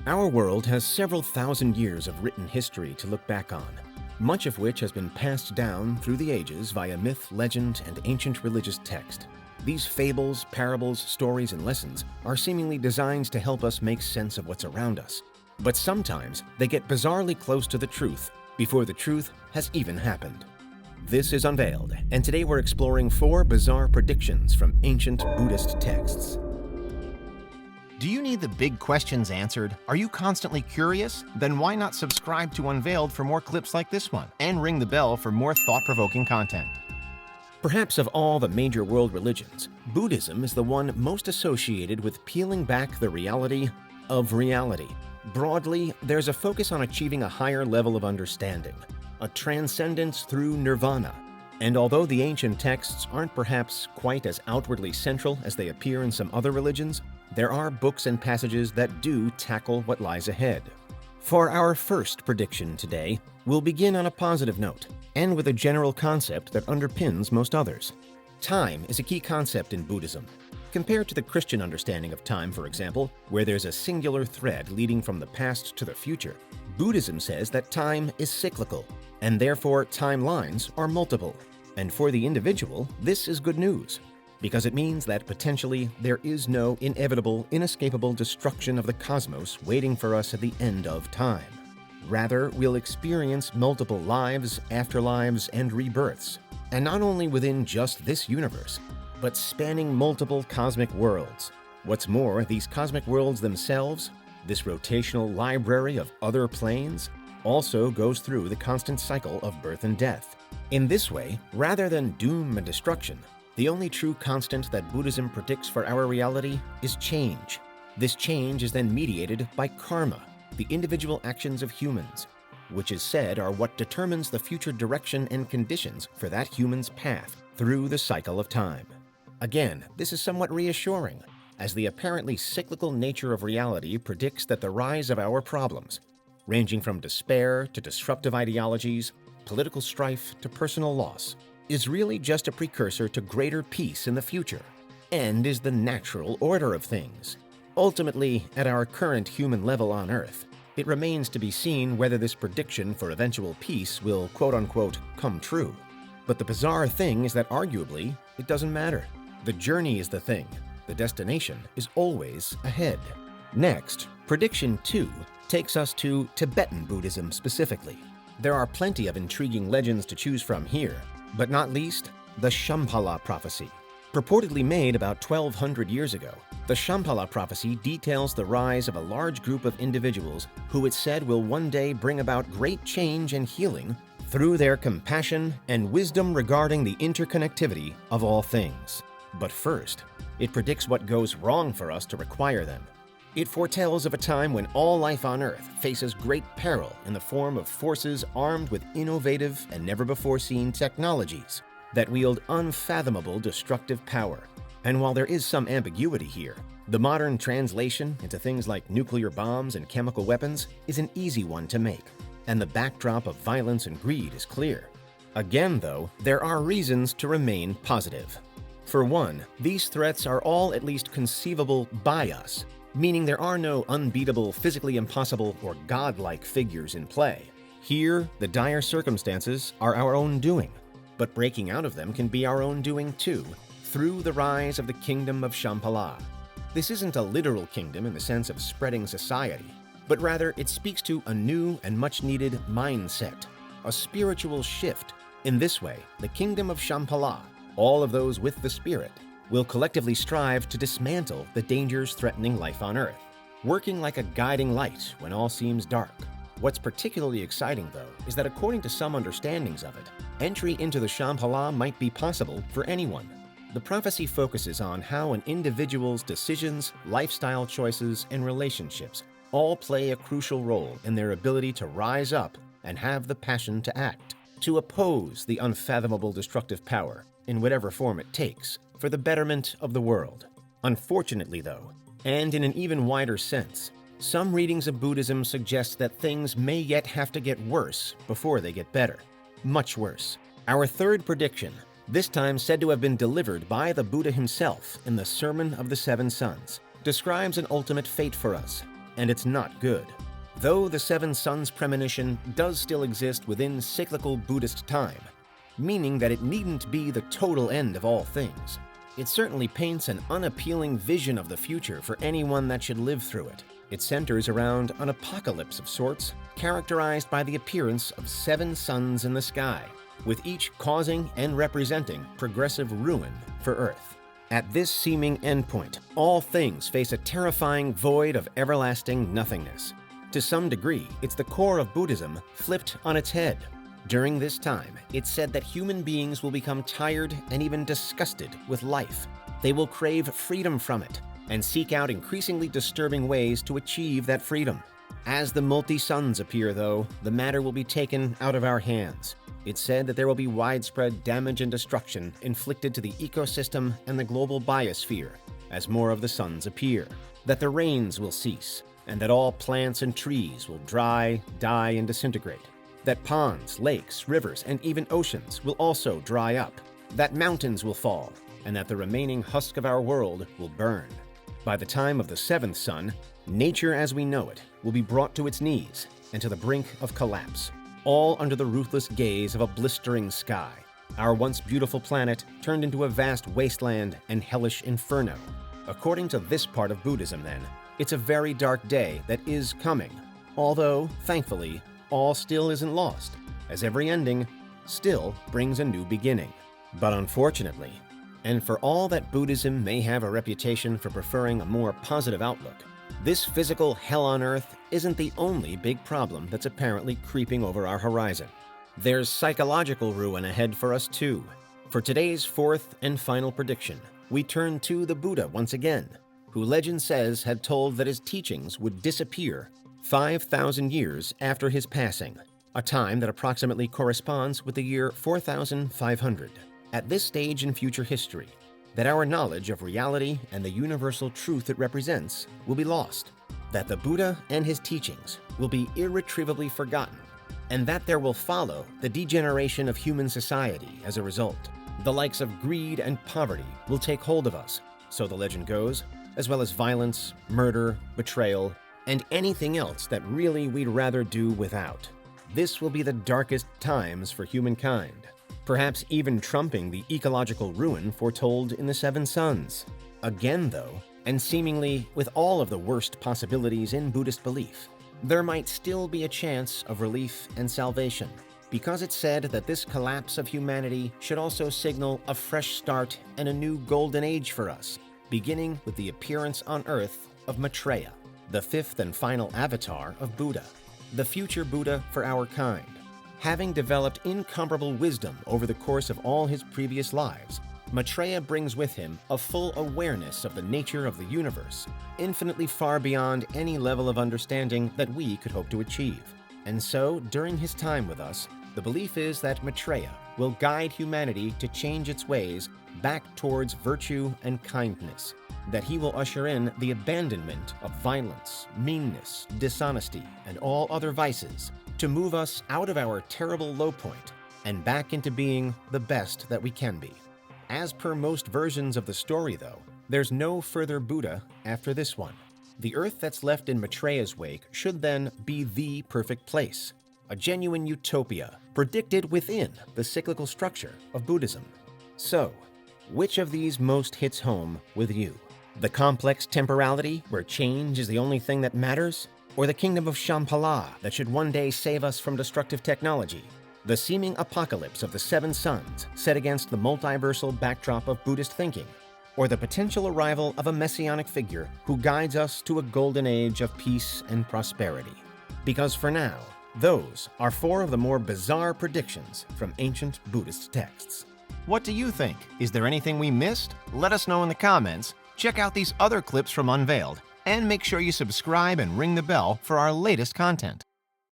Our world has several thousand years of written history to look back on, much of which has been passed down through the ages via myth, legend, and ancient religious text. These fables, parables, stories, and lessons are seemingly designed to help us make sense of what's around us. But sometimes they get bizarrely close to the truth before the truth has even happened. This is Unveiled, and today we're exploring 4 bizarre predictions from ancient Buddhist texts. Do you need the big questions answered? Are you constantly curious? Then why not subscribe to Unveiled for more clips like this one, and ring the bell for more thought-provoking content. Perhaps of all the major world religions, Buddhism is the one most associated with peeling back the reality of reality. Broadly, there's a focus on achieving a higher level of understanding, a transcendence through Nirvana. And although the ancient texts aren't perhaps quite as outwardly central as they appear in some other religions, there are books and passages that do tackle what lies ahead. For our first prediction today, we'll begin on a positive note, and with a general concept that underpins most others. Time is a key concept in Buddhism. Compared to the Christian understanding of time, for example, where there's a singular thread leading from the past to the future, Buddhism says that time is cyclical, and therefore timelines are multiple. And for the individual, this is good news, because it means that potentially there is no inevitable, inescapable destruction of the cosmos waiting for us at the end of time. Rather, we'll experience multiple lives, afterlives, and rebirths, and not only within just this universe, but spanning multiple cosmic worlds. What's more, these cosmic worlds themselves, this rotational library of other planes, also goes through the constant cycle of birth and death. In this way, rather than doom and destruction, the only true constant that Buddhism predicts for our reality is change. This change is then mediated by karma, the individual actions of humans, which is said are what determines the future direction and conditions for that human's path through the cycle of time. Again, this is somewhat reassuring, as the apparently cyclical nature of reality predicts that the rise of our problems, ranging from despair to disruptive ideologies, political strife to personal loss, is really just a precursor to greater peace in the future, and is the natural order of things. Ultimately, at our current human level on Earth, it remains to be seen whether this prediction for eventual peace will quote-unquote come true. But the bizarre thing is that arguably, it doesn't matter. The journey is the thing. The destination is always ahead. Next, prediction 2 takes us to Tibetan Buddhism specifically. There are plenty of intriguing legends to choose from here, but not least, the Shambhala Prophecy. Purportedly made about 1200 years ago, the Shambhala Prophecy details the rise of a large group of individuals who it's said will one day bring about great change and healing through their compassion and wisdom regarding the interconnectivity of all things. But first, it predicts what goes wrong for us to require them. It foretells of a time when all life on Earth faces great peril in the form of forces armed with innovative and never-before-seen technologies that wield unfathomable destructive power. And while there is some ambiguity here, the modern translation into things like nuclear bombs and chemical weapons is an easy one to make, and the backdrop of violence and greed is clear. Again, though, there are reasons to remain positive. For one, these threats are all at least conceivable by us, meaning there are no unbeatable, physically impossible, or godlike figures in play. Here, the dire circumstances are our own doing, but breaking out of them can be our own doing too, through the rise of the kingdom of Shambhala. This isn't a literal kingdom in the sense of spreading society, but rather it speaks to a new and much-needed mindset, a spiritual shift. In this way, the kingdom of Shambhala, all of those with the spirit, will collectively strive to dismantle the dangers threatening life on Earth, working like a guiding light when all seems dark. What's particularly exciting, though, is that according to some understandings of it, entry into the Shambhala might be possible for anyone. The prophecy focuses on how an individual's decisions, lifestyle choices, and relationships all play a crucial role in their ability to rise up and have the passion to act, to oppose the unfathomable destructive power, in whatever form it takes, for the betterment of the world. Unfortunately, though, and in an even wider sense, some readings of Buddhism suggest that things may yet have to get worse before they get better. Much worse. Our third prediction, this time said to have been delivered by the Buddha himself in the Sermon of the Seven Sons, describes an ultimate fate for us, and it's not good. Though the seven suns premonition does still exist within cyclical Buddhist time, meaning that it needn't be the total end of all things, it certainly paints an unappealing vision of the future for anyone that should live through it. It centers around an apocalypse of sorts, characterized by the appearance of seven suns in the sky, with each causing and representing progressive ruin for Earth. At this seeming endpoint, all things face a terrifying void of everlasting nothingness. To some degree, it's the core of Buddhism flipped on its head. During this time, it's said that human beings will become tired and even disgusted with life. They will crave freedom from it and seek out increasingly disturbing ways to achieve that freedom. As the multi-suns appear, though, the matter will be taken out of our hands. It's said that there will be widespread damage and destruction inflicted to the ecosystem and the global biosphere as more of the suns appear, that the rains will cease, and that all plants and trees will dry, die, and disintegrate, that ponds, lakes, rivers, and even oceans will also dry up, that mountains will fall, and that the remaining husk of our world will burn. By the time of the seventh sun, nature as we know it will be brought to its knees and to the brink of collapse, all under the ruthless gaze of a blistering sky. Our once beautiful planet turned into a vast wasteland and hellish inferno. According to this part of Buddhism, then, it's a very dark day that is coming, although, thankfully, all still isn't lost, as every ending still brings a new beginning. But unfortunately, and for all that Buddhism may have a reputation for preferring a more positive outlook, this physical hell on earth isn't the only big problem that's apparently creeping over our horizon. There's psychological ruin ahead for us too. For today's fourth and final prediction, we turn to the Buddha once again, who legend says had told that his teachings would disappear 5,000 years after his passing, a time that approximately corresponds with the year 4500. At this stage in future history, that our knowledge of reality and the universal truth it represents will be lost, that the Buddha and his teachings will be irretrievably forgotten, and that there will follow the degeneration of human society as a result. The likes of greed and poverty will take hold of us, so the legend goes, as well as violence, murder, betrayal, and anything else that really we'd rather do without. This will be the darkest times for humankind, perhaps even trumping the ecological ruin foretold in the seven suns. Again, though, and seemingly with all of the worst possibilities in Buddhist belief, there might still be a chance of relief and salvation, because it's said that this collapse of humanity should also signal a fresh start and a new golden age for us, beginning with the appearance on Earth of Maitreya, the fifth and final avatar of Buddha, the future Buddha for our kind. Having developed incomparable wisdom over the course of all his previous lives, Maitreya brings with him a full awareness of the nature of the universe, infinitely far beyond any level of understanding that we could hope to achieve. And so, during his time with us, the belief is that Maitreya will guide humanity to change its ways back towards virtue and kindness, that he will usher in the abandonment of violence, meanness, dishonesty, and all other vices, to move us out of our terrible low point and back into being the best that we can be. As per most versions of the story, though, there's no further Buddha after this one. The Earth that's left in Maitreya's wake should then be the perfect place, a genuine utopia predicted within the cyclical structure of Buddhism. So, which of these most hits home with you? The complex temporality where change is the only thing that matters? Or the kingdom of Shambhala that should one day save us from destructive technology? The seeming apocalypse of the seven suns set against the multiversal backdrop of Buddhist thinking? Or the potential arrival of a messianic figure who guides us to a golden age of peace and prosperity? Because for now, those are four of the more bizarre predictions from ancient Buddhist texts. What do you think? Is there anything we missed? Let us know in the comments. Check out these other clips from Unveiled, and make sure you subscribe and ring the bell for our latest content.